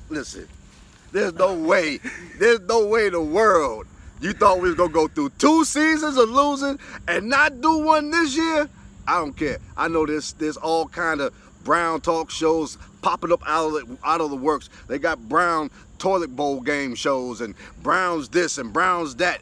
listen, there's no way in the world you thought we was going to go through 2 seasons of losing and not do one this year? I don't care. I know there's all kind of Brown talk shows popping up out of the works. They got Brown toilet bowl game shows and Brown's this and Brown's that.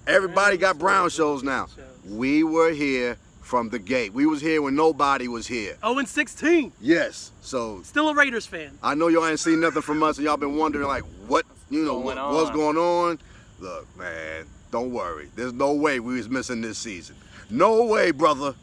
Everybody got Brown shows now. We were here from the gate. We was here when nobody was here. 0-16. Yes. So still a Raiders fan. I know y'all ain't seen nothing from us, and y'all been wondering like, what's going on? Look, man, don't worry. There's no way we was missing this season. No way, brother.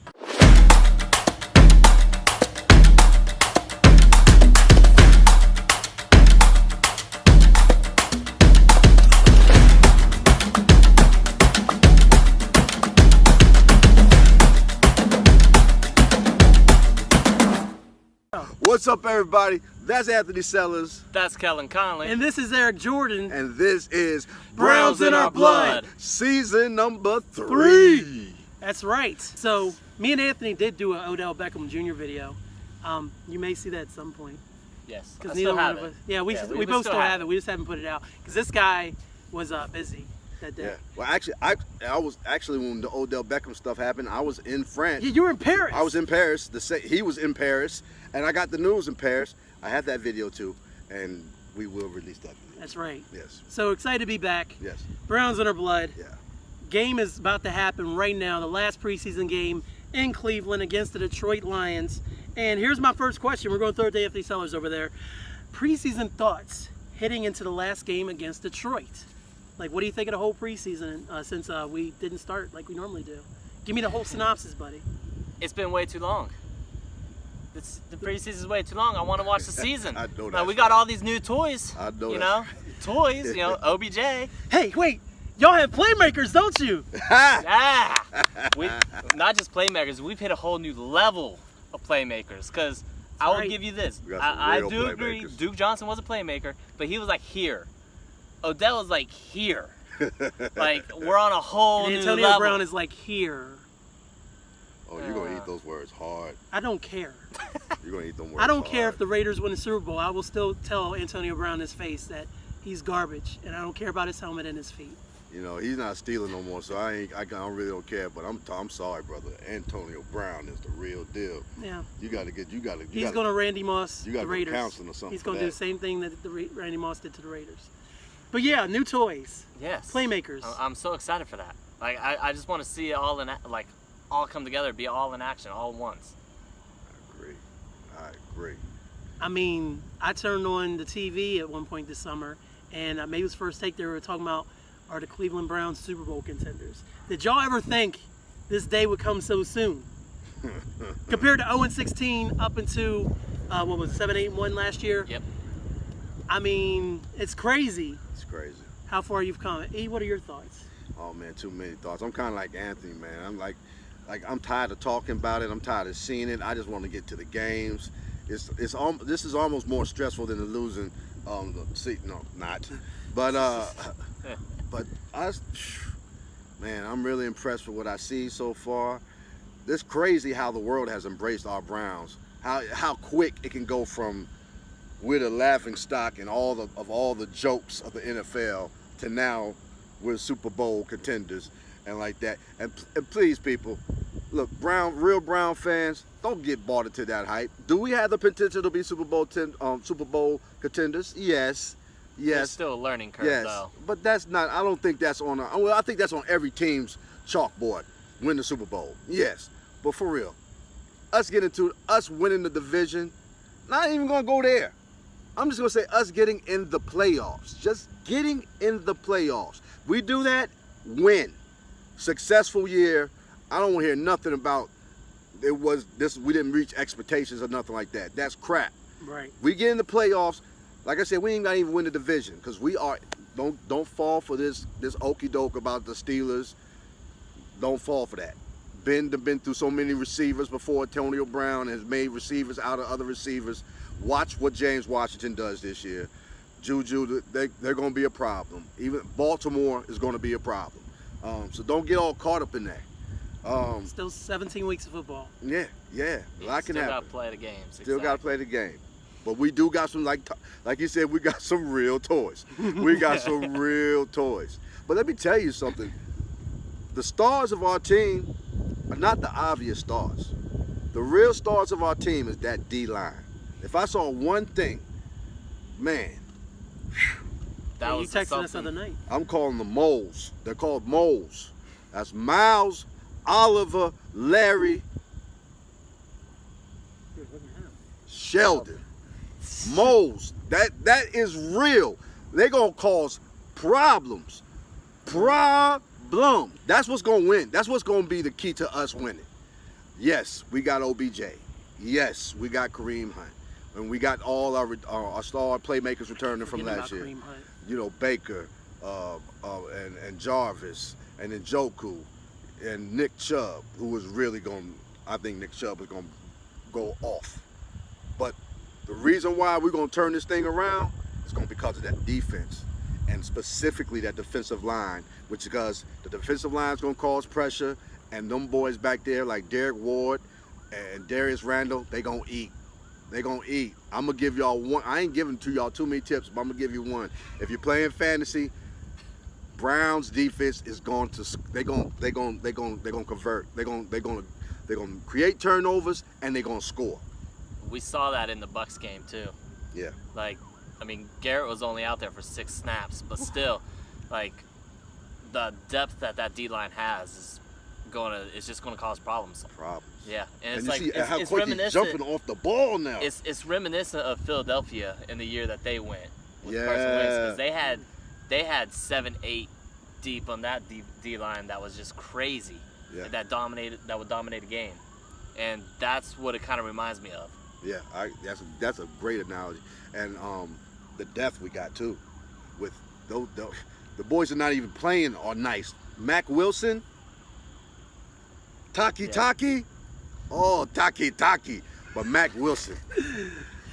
What's up, everybody? That's Anthony Sellers. That's Kellen Conley. And this is Eric Jordan. And this is Browns in Our Blood. Season number 3. That's right. So, me and Anthony did do an Odell Beckham Jr. video. You may see that at some point. Yes, because neither one of us. Yeah, we both still have it. We just haven't put it out because this guy was busy that day. Yeah. Well, actually, I was when the Odell Beckham stuff happened. I was in France. Yeah, you were in Paris. I was in Paris. He was in Paris, and I got the news in Paris. I had that video too, and we will release that video. That's right. Yes. So excited to be back. Yes. Browns in Our Blood. Yeah. Game is about to happen right now. The last preseason game in Cleveland against the Detroit Lions. And here's my first question. We're going third day Anthony Sellers over there. Preseason thoughts heading into the last game against Detroit. Like, what do you think of the whole preseason since we didn't start like we normally do? Give me the whole synopsis, buddy. It's been way too long. The preseason is way too long. I want to watch the season. I know that. Now, we got all these new toys. I know you that. know, toys. You know, OBJ. Hey, wait. Y'all have playmakers, don't you? Yeah. We not just playmakers. We've hit a whole new level of playmakers. Because I will give you this. I do agree. Duke Johnson was a playmaker, but he was like here. Odell is like here. Like we're on a whole new Antonio level. Brown is like here. Oh, you're gonna eat those words hard. I don't care. You're gonna eat them words. I don't care if the Raiders win the Super Bowl. I will still tell Antonio Brown in his face that he's garbage, and I don't care about his helmet and his feet. You know, he's not stealing no more, so I really don't care. But I'm sorry, brother. Antonio Brown is the real deal. Yeah. You gotta. He's gonna Randy Moss the Raiders. Counseling or something. He's gonna do the same thing that Randy Moss did to the Raiders. But yeah, new toys. Yes. Playmakers. I'm so excited for that. Like I just want to see it all all come together, be all in action, all at once. I agree. I mean, I turned on the TV at one point this summer, and maybe it was First Take. They were talking about are the Cleveland Browns Super Bowl contenders. Did y'all ever think this day would come so soon? Compared to 0-16 up into what was it, 7-8-1 last year? Yep. I mean, it's crazy. It's crazy. How far you've come. E, what are your thoughts? Oh man, too many thoughts. I'm kind of like Anthony, man. I'm like I'm tired of talking about it. I'm tired of seeing it. I just want to get to the games. This is almost more stressful than the losing. No, not. But man, I'm really impressed with what I see so far. It's crazy how the world has embraced our Browns. How quick it can go from we're the laughing stock and all the jokes of the NFL to now we're Super Bowl contenders and like that. And please, people, look, real Brown fans, don't get bought into that hype. Do we have the potential to be Super Bowl contenders? Yes. There's still a learning curve, though. But that's not. I don't think that's on. I think that's on every team's chalkboard. Win the Super Bowl. Yes, but for real, us winning the division. Not even gonna go there. I'm just gonna say us getting in the playoffs. Just getting in the playoffs. We do that, win. Successful year. I don't want to hear nothing about it was this. We didn't reach expectations or nothing like that. That's crap. Right. We get in the playoffs. Like I said, we ain't got to even win the division because we are. Don't fall for this okey doke about the Steelers. Don't fall for that. Been through so many receivers before. Antonio Brown has made receivers out of other receivers. Watch what James Washington does this year. Juju, they're going to be a problem. Even Baltimore is going to be a problem. So don't get all caught up in that. Still 17 weeks of football. Yeah. A lot can happen. Still got to play the game. Still got to play the game. But we do got some, like you said, we got some real toys. We got some real toys. But let me tell you something. The stars of our team are not the obvious stars. The real stars of our team is that D-line. If I saw one thing, man. That was you texted us the other night. I'm calling them moles. They're called moles. That's Miles, Oliver, Larry, Sheldon. Moles. That is real. They're gonna cause problems. That's what's gonna win. That's what's gonna be the key to us winning. Yes, we got OBJ. Yes, we got Kareem Hunt. And we got all our star playmakers returning from last year. You know, Baker, and Jarvis, and Njoku, and Nick Chubb, who was really I think Nick Chubb is going to go off. But the reason why we're going to turn this thing around is going to be because of that defense, and specifically that defensive line, which because the defensive line is going to cause pressure, and them boys back there like Derek Ward and Darius Randall, they going to eat. They gonna eat. I'm gonna give y'all one. I ain't giving to y'all too many tips, but I'm gonna give you one. If you're playing fantasy, Browns defense is going to. They gonna convert. They gonna create turnovers and they gonna score. We saw that in the Bucs game too. Yeah. Like, I mean, Garrett was only out there for 6 snaps, but still, like, the depth that D-line has is just gonna cause problems. Yeah, and it's you like see it's how quick he's jumping off the ball now. It's reminiscent of Philadelphia in the year that they went with Carson Wentz, because they had 7, 8 deep on that D line that was just crazy. Yeah. That would dominate a game, and that's what it kind of reminds me of. Yeah, that's a great analogy, and the depth we got too, with the boys are not even playing are nice. Mac Wilson. Taki. Oh, Taki. But Mac Wilson.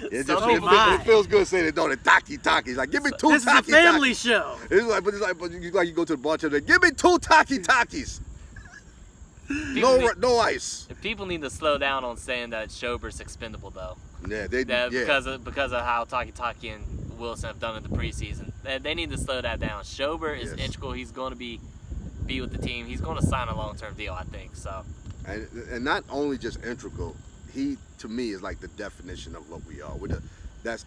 It feels good saying it, don't it? Taki. He's like, give me 2 This Taki. This is a family show. But you go to the bartender, give me 2 Takis. No ice. People need to slow down on saying that Schober's expendable, though. Yeah, because of how Taki and Wilson have done in the preseason. They need to slow that down. Schober is integral. He's going to be with the team. He's going to sign a long-term deal, I think. So, and not only just integral, he to me is like the definition of what we are. That's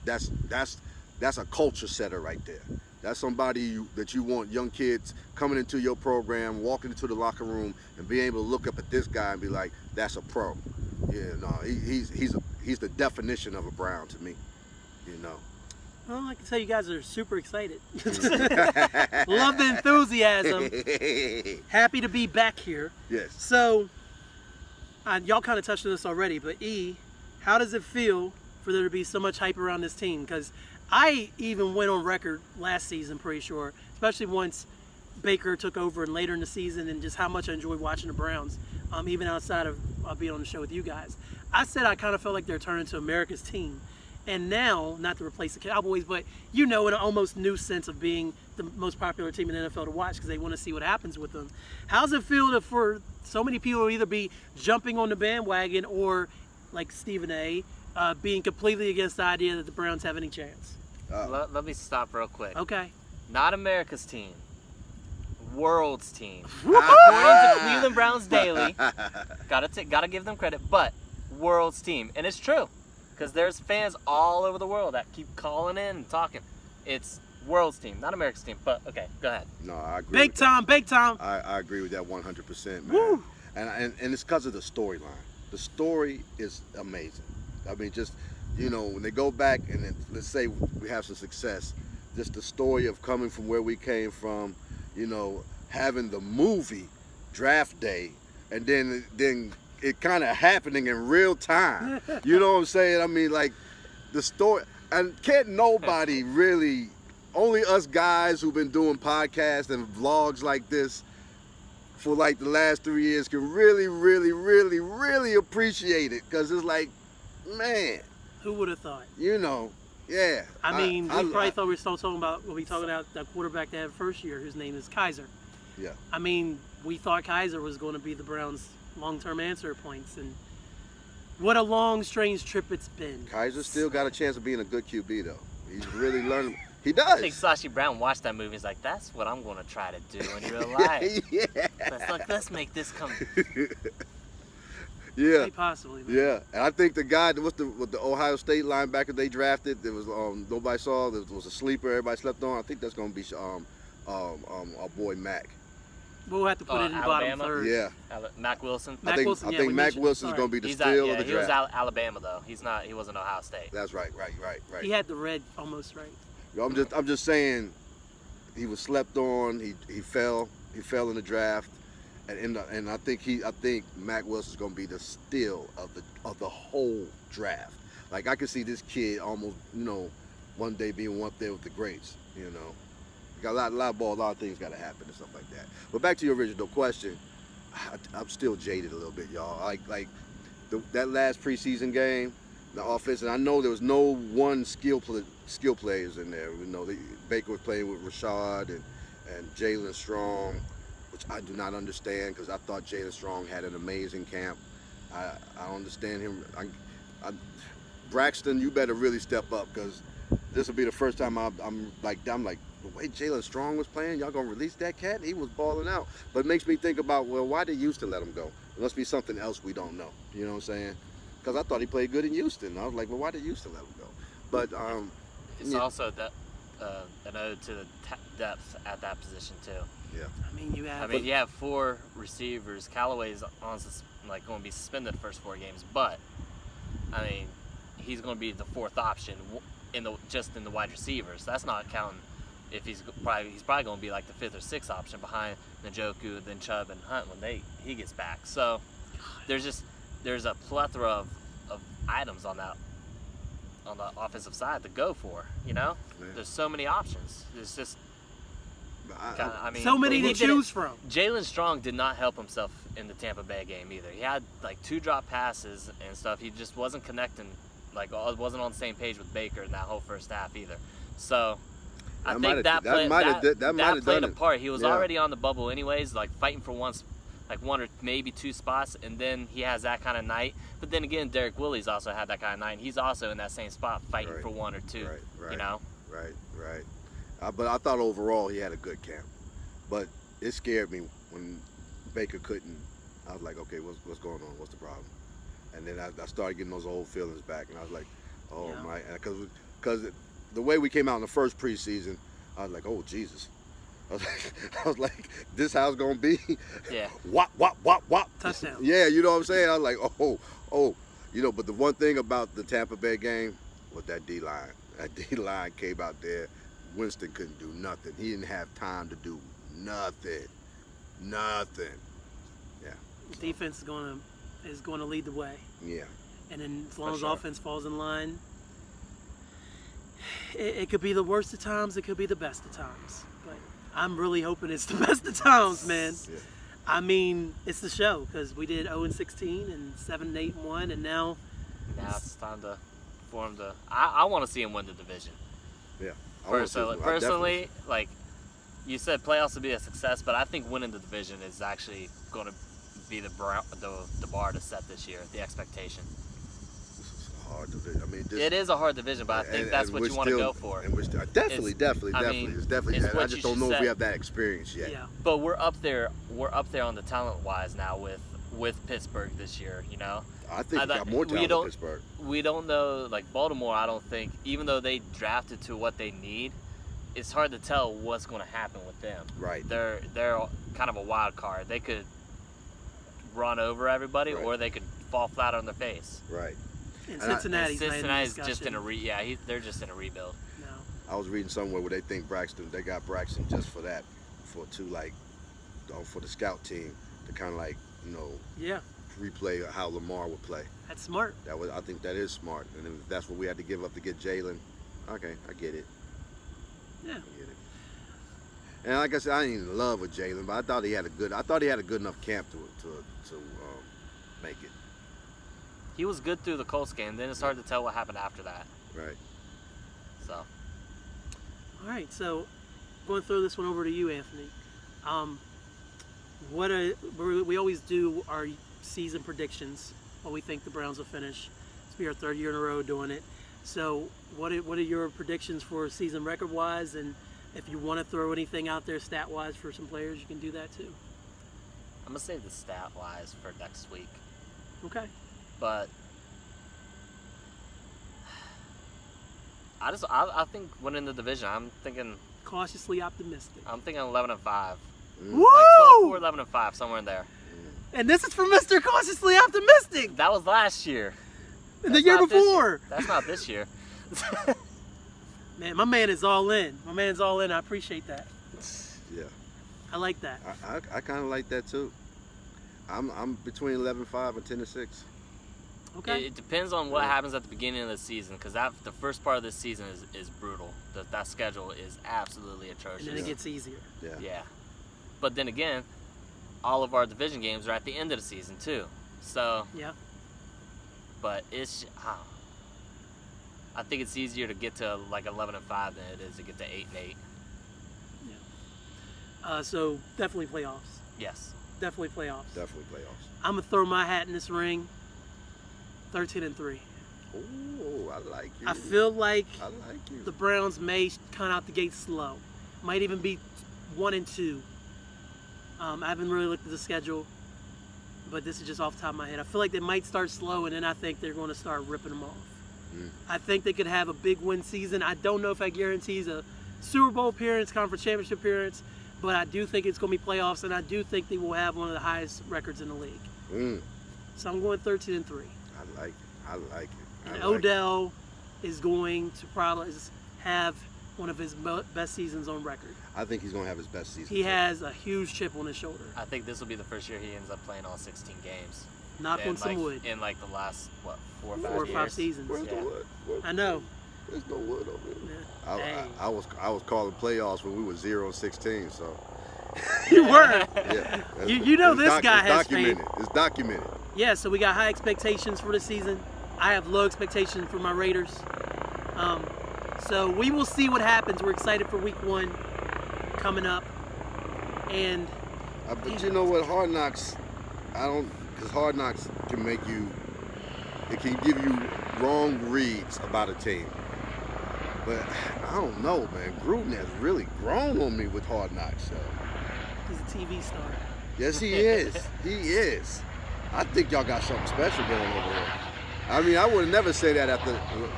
a culture setter right there. That's somebody that you want young kids coming into your program, walking into the locker room, and being able to look up at this guy and be like, "That's a pro." Yeah, no, he's the definition of a Brown to me. You know. Well, I can tell you guys are super excited. Love the enthusiasm. Happy to be back here. Yes. So, y'all kind of touched on this already, but E, how does it feel for there to be so much hype around this team? Because I even went on record last season, pretty sure, especially once Baker took over and later in the season, and just how much I enjoyed watching the Browns, even outside of being on the show with you guys. I said I kind of felt like they're turning to America's team. And now, not to replace the Cowboys, but in an almost new sense of being the most popular team in the NFL to watch because they want to see what happens with them. How's it feel for so many people to either be jumping on the bandwagon or, like Stephen A., being completely against the idea that the Browns have any chance? Let me stop real quick. Okay. Not America's team. World's team. According to Cleveland Browns Daily, gotta give them credit, but world's team. And it's true. Because there's fans all over the world that keep calling in and talking. It's world's team, not America's team. But, okay, go ahead. No, I agree. Big time. I agree with that 100%, man. Woo. And it's because of the storyline. The story is amazing. I mean, just, when they go back and then, let's say we have some success, just the story of coming from where we came from, having the movie Draft Day, and then it kind of happening in real time. You know what I'm saying? I mean, like, the story, and can't nobody really, only us guys who've been doing podcasts and vlogs like this for like the last 3 years can really, really, really, really appreciate it. Because it's like, man. Who would have thought? Yeah. I mean, we probably thought we were still talking about, that quarterback they had first year, whose name is Kaiser. Yeah. I mean, we thought Kaiser was going to be the Browns' long-term answer points, and What a long, strange trip it's been. Kaiser still got a chance of being a good QB though. He's really learning. He I does. think Sashi Brown watched that movie. He's like, that's what I'm going to try to do in real life. Yeah. Let's make this come. Yeah. Quite possibly. Man. Yeah, and I think the guy with the Ohio State linebacker they drafted, there was nobody saw. There was a sleeper. Everybody slept on. I think that's gonna be our boy Mac. We'll have to put it in the bottom Alabama? third. Yeah. Mac Wilson. Mac Wilson, I yeah, think we Mac mentioned- Wilson's sorry. gonna be the He's steal out, of the he was draft. Alabama though. He wasn't Ohio State. That's right. He had the red almost right. I'm just saying, he was slept on. He fell in the draft, and I think Mac Wilson's gonna be the steal of the whole draft. Like I could see this kid almost one day being up there with the greats. Got a lot of ball, a lot of things got to happen and stuff like that. But back to your original question, I'm still jaded a little bit, y'all. Like that last preseason game, the offense, and I know there was no one skill players in there. Baker was playing with Rashad and Jalen Strong, which I do not understand because I thought Jalen Strong had an amazing camp. I understand him. Braxton, you better really step up because this will be the first time I'm like the way Jalen Strong was playing, y'all gonna release that cat? He was balling out. But it makes me think about, well, why did Houston let him go? It must be something else we don't know. You know what I'm saying? Because I thought he played good in Houston. I was like, well, why did Houston let him go? But It's also an ode to the depth at that position too. Yeah. You have 4 receivers. Callaway's going to be suspended the first 4 games, but he's going to be the 4th option in the wide receivers. That's not counting if he's probably going to be like the 5th or 6th option behind Njoku, then Chubb and Hunt when he gets back. So there's a plethora of items on the offensive side to go for. Man. There's so many options. There's just so many to choose from. Jalen Strong did not help himself in the Tampa Bay game either. He had like 2 drop passes and stuff. He just wasn't connecting. Wasn't on the same page with Baker in that whole first half either. So I think that played a part. He was already on the bubble anyways, like fighting for one or maybe 2 spots, and then he has that kind of night. But then again, Derek Willie's also had that kind of night. He's also in that same spot fighting for 1 or 2. Right. But I thought overall he had a good camp. But it scared me when Baker couldn't. I was like, okay, what's going on? What's the problem? And then I started getting those old feelings back, and I was like, oh my, because the way we came out in the first preseason, I was like, oh Jesus, I was like, this how it's gonna be. Yeah. Wop. Touchdown. Yeah, you know what I'm saying. I was like, oh, But the one thing about the Tampa Bay game was that D line. That D line came out there. Winston couldn't do nothing. He didn't have time to do nothing. Yeah. Defense is going to lead the way. Yeah. And then as long as offense falls in line, it could be the worst of times, it could be the best of times. But I'm really hoping it's the best of times, man. Yeah. It's the show because we did 0-16 and 7-8-1, and now it's time for him to. I want to see him win the division. Yeah. Personally, like you said, playoffs would be a success, but I think winning the division is actually going to be the bar to set this year, the expectation. This is a hard division. It is a hard division, but I think that's what you want to go for. And we're definitely. It's definitely. I just don't know if we have that experience yet. Yeah. But we're up there on the talent-wise now with Pittsburgh this year. I think we got more talent than Pittsburgh. We don't know, like Baltimore. I don't think, even though they drafted to what they need, it's hard to tell what's going to happen with them. Right. They're kind of a wild card. They could run over everybody, or they could fall flat on their face. Right. And Cincinnati's just in a they're just in a rebuild. No. I was reading somewhere where they think they got Braxton just for that, for the scout team to kind of replay how Lamar would play. That's smart. I think that is smart, and if that's what we had to give up to get Jalen, okay, I get it. Yeah. I get it. And like I said, I ain't in love with Jalen, but I thought he had a good enough camp to make it. He was good through the Colts game. Then it's hard to tell what happened after that. Right. So. All right. So, I'm going to throw this one over to you, Anthony. We always do our season predictions what we think the Browns will finish. It's be our 3rd year in a row doing it. So what are your predictions for season record-wise? And if you want to throw anything out there stat-wise for some players, you can do that too. I'm going to save the stat-wise for next week. Okay. But I think winning the division, I'm thinking cautiously optimistic. I'm thinking 11-5. Woo! Like 12-4, 11-5, somewhere in there. And this is for Mr. Cautiously Optimistic. That was last year. And the year before. That's not this year. Man, my man is all in. My man's all in. I appreciate that. Yeah. I like that. I kind of like that too. I'm between 11-5 and 10-6. Okay. It depends on what happens at the beginning of the season, because the first part of this season is brutal. That schedule is absolutely atrocious. And then it gets easier. Yeah. But then again, all of our division games are at the end of the season too. So. Yeah. But I think it's easier to get to like 11-5 than it is to get to 8-8. Yeah. So definitely playoffs. Yes. Definitely playoffs. Definitely playoffs. I'm gonna throw my hat in this ring. 13-3. Oh, I like you. I feel like you. The Browns may come out the gate slow. Might even be 1-2. I haven't really looked at the schedule, but this is just off the top of my head. I feel like they might start slow, and then I think they're going to start ripping them off. I think they could have a big win season. I don't know if that guarantees a Super Bowl appearance, conference championship appearance, but I do think it's going to be playoffs, and I do think they will have one of the highest records in the league. So I'm going 13-3. I like it. And Odell is going to probably have one of his best seasons on record. I think he's going to have his best season. He has a huge chip on his shoulder. I think this will be the first year he ends up playing all 16 games. Knock on some wood. In like the last, 4 or 5 seasons. Where's the wood? I know. There's no wood over here. Yeah. Hey. I was calling playoffs when we were 0-16, so. You were. Yeah. You know this guy has faith. It's documented. Yeah, so we got high expectations for the season. I have low expectations for my Raiders. So we will see what happens. We're excited for week 1 coming up. And but you know what, Hard Knocks, because Hard Knocks can make you, it can give you wrong reads about a team. But I don't know, man. Gruden has really grown on me with Hard Knocks. So. He's a TV star. Yes, he is. He is. I think y'all got something special going over here. I mean, I would have never said that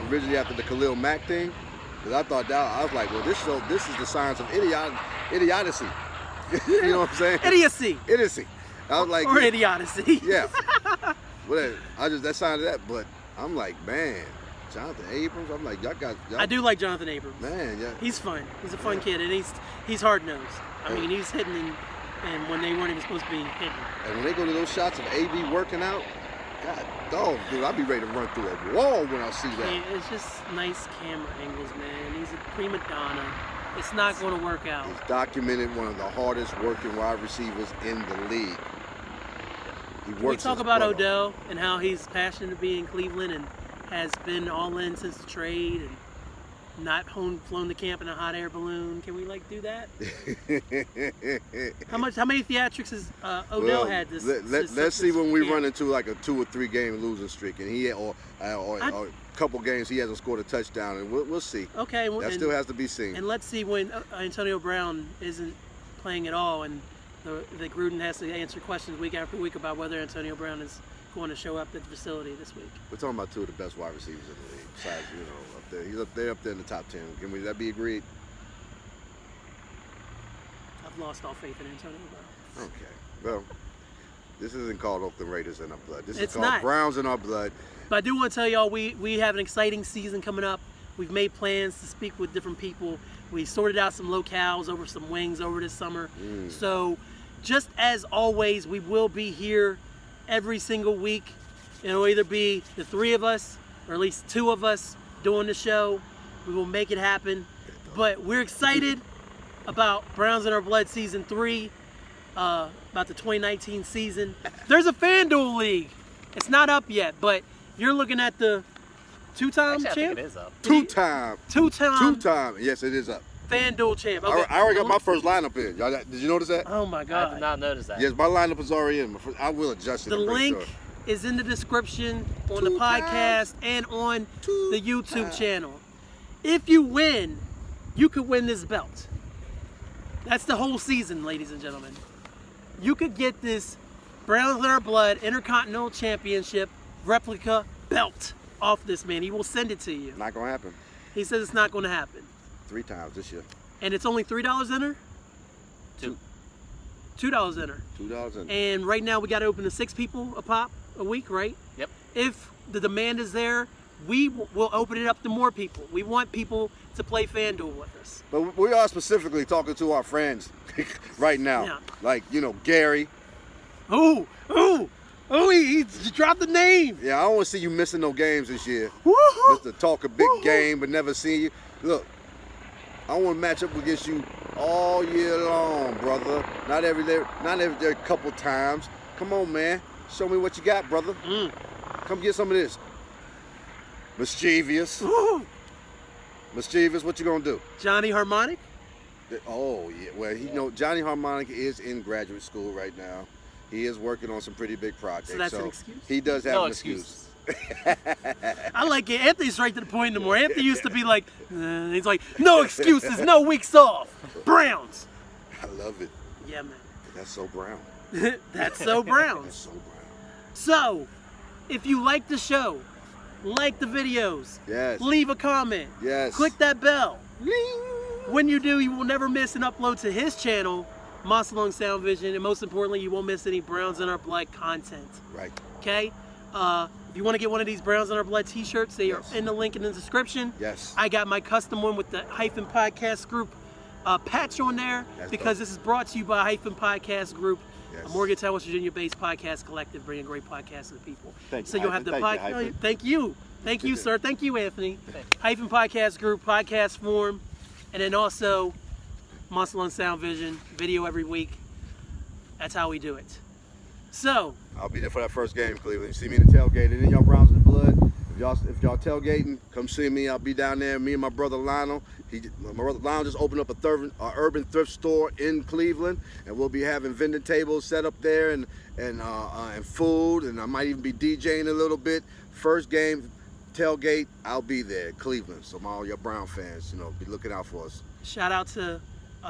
originally after the Khalil Mack thing, because I thought I was like, well, this is the signs of idiocy. You know what I'm saying? Idiocy. I was like, or idiocy. Yeah. Well, that sign of that, but I'm like, man, Jonathan Abrams. I'm like, y'all. I do like Jonathan Abrams. Man, yeah. He's fun. He's a fun kid, and he's hard nosed. I mean, he's hitting and when they weren't even supposed to be hitting. And when they go to those shots of AB working out, God dog, dude, I'll be ready to run through a wall when I see that. Yeah, it's just nice camera angles, man. He's a prima donna. It's not going to work out. He's documented one of the hardest working wide receivers in the league. Can we talk about Odell and how he's passionate to be in Cleveland and has been all in since the trade and not flown to camp in a hot air balloon? Can we do that? How many theatrics has Odell had this? Let's see when we run into like a 2 or 3 game losing streak, and or a couple games he hasn't scored a touchdown, and we'll see. Okay, that still has to be seen. And let's see when Antonio Brown isn't playing at all, and the Gruden has to answer questions week after week about whether Antonio Brown is going to show up at the facility this week. We're talking about 2 of the best wide receivers in the league. Besides, up there, he's up there in the top 10. Can that be agreed? I've lost all faith in Antonio Brown. Okay, well, this isn't called Oakland Raiders in our blood. This is called Browns in our blood. But I do want to tell y'all we have an exciting season coming up. We've made plans to speak with different people. We sorted out some locales over some wings over this summer. So just as always, we will be here every single week. It'll either be the 3 of us or at least 2 of us doing the show. We will make it happen. But we're excited about Browns in Our Blood Season 3, about the 2019 season. There's a FanDuel League. It's not up yet, but you're looking at the 2-time champ? I think it is up. 2-time. 2-time. Yes, it is up. FanDuel champ. Okay. I already got my first lineup in. Y'all, did you notice that? Oh my God. I did not notice that. Yes, my lineup is already in. I will adjust it. The link is in the description on the podcast and on the YouTube channel. If you win, you could win this belt. That's the whole season, ladies and gentlemen. You could get this Browns in Our Blood Intercontinental Championship replica belt off this man. He will send it to you. Not gonna happen. He says it's not going to happen. 3 times this year. And it's only $3 in her? $2 in her. $2 in. And right now we got to open to 6 people a pop a week, right? Yep. If the demand is there, we will open it up to more people. We want people to play FanDuel with us. But we are specifically talking to our friends right now. Yeah. Like, you know, Gary. He dropped the name. Yeah, I don't want to see you missing no games this year. Woo-hoo. Mr. Talk a big game, but never see you. Look, I want to match up against you all year long, brother. Not every couple times. Come on, man. Show me what you got, brother. Come get some of this. Mischievous. Mischievous, what you gonna do? Johnny Harmonic? Oh, yeah. Well, Johnny Harmonic is in graduate school right now. He is working on some pretty big projects. So that's an excuse? He does have an excuse. I like it. Anthony's right to the point anymore. Anthony used to be like, he's like, no excuses, no weeks off. Browns. I love it. Yeah, man. That's so brown. That's so Browns. That's so brown. So, if you like the show, like the videos, Yes. leave a comment, Yes. click that bell. Ling. When you do, you will never miss an upload to his channel, Monstalung Soundvizion, and most importantly, you won't miss any Browns in Our Blood content. Right. Okay? If you want to get one of these Browns in Our Blood t-shirts, they are in the link in the description. Yes. I got my custom one with the Hyphen Podcast Group patch on there. That's because dope. this is brought to you by Hyphen Podcast Group, Yes. a Morgantown, West Virginia-based podcast collective bringing great podcasts to the people. Thank you, So you'll have the Hyphen. Thank you, Hyphen. Thank you. Thank you, sir. Thank you, Anthony. Hyphen Podcast Group, podcast form, and then also Monstalung Soundvizion, video every week. That's how we do it. So, I'll be there for that first game, Cleveland. You see me in the tailgate. And then y'all Browns in the blood. If y'all tailgating, come see me. I'll be down there. Me and my brother Lionel. My brother Lionel just opened up a urban thrift store in Cleveland, and we'll be having vending tables set up there and food, and I might even be DJing a little bit. First game, tailgate, I'll be there, Cleveland. So all your Brown fans, be looking out for us. shout out to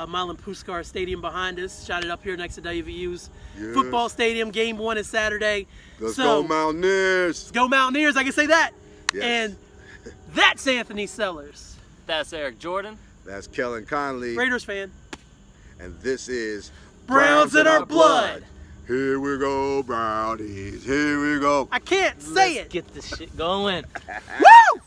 Milan Puskar Stadium behind us. Shot it up here next to WVU's Yes. football stadium. Game 1 is Saturday. Let's go Mountaineers. Let's go Mountaineers, I can say that. Yes. And that's Anthony Sellers. That's Eric Jordan. That's Kellen Conley. Raiders fan. And this is Browns in Our Blood. Here we go, Brownies. Here we go. I can't say Let's it. get this shit going. Woo!